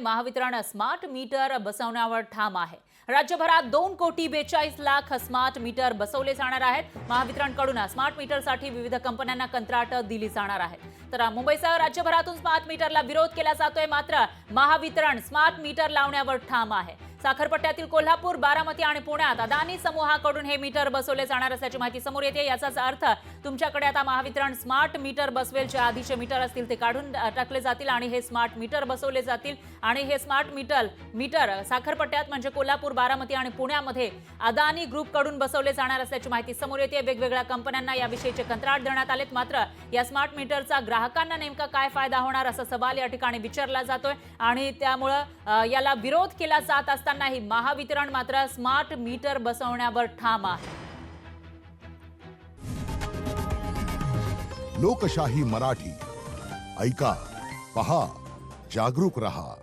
Mahavitaran smart meter बसवण्यावर ठाम आहे। राज्यभरात 2,42,00,000 स्मार्ट मीटर बसवले जाणार आहेत। महावितरणकडून स्मार्ट मीटरसाठी विविध कंपन्यांना कंत्राट दिली जाणार आहेत। तर मुंबईसह राज्यभरातून स्मार्ट मीटरला विरोध केला जातोय, मात्र महावितरण स्मार्ट मीटर लावण्यावर ठाम आहे। साखरपट्ट्यातील कोल्हापूर, बारामती आणि पुण्यात अदानी समूहाकडून हे मीटर बसवले जाणार असल्याची माहिती समोर येते। याचाच अर्थ तुमच्याकडे आता महावितरण स्मार्ट मीटर बसवेल। जे आधीचे मीटर असतील ते काढून टाकले जातील आणि हे स्मार्ट मीटर बसवले जातील आणि हे स्मार्ट मीटर साखरपट्ट्यात म्हणजे कोल्हापूर, बारामती आणि पुण्यामध्ये अदानी ग्रुपकडून बसवले जाणार असल्याची माहिती समोर येते। वेगवेगळ्या कंपन्यांना याविषयीचे कंत्राट देण्यात आलेत, मात्र या स्मार्ट मीटरचा ग्राहकांना नेमका काय फायदा होणार असा सवाल या ठिकाणी विचारला जातोय आणि त्यामुळे याला विरोध केला जात असतानाही महावितरण मात्र स्मार्ट मीटर बसवण्यावर ठाम आहे। लोकशाही मराठी ऐका, पहा, जागरूक रहा।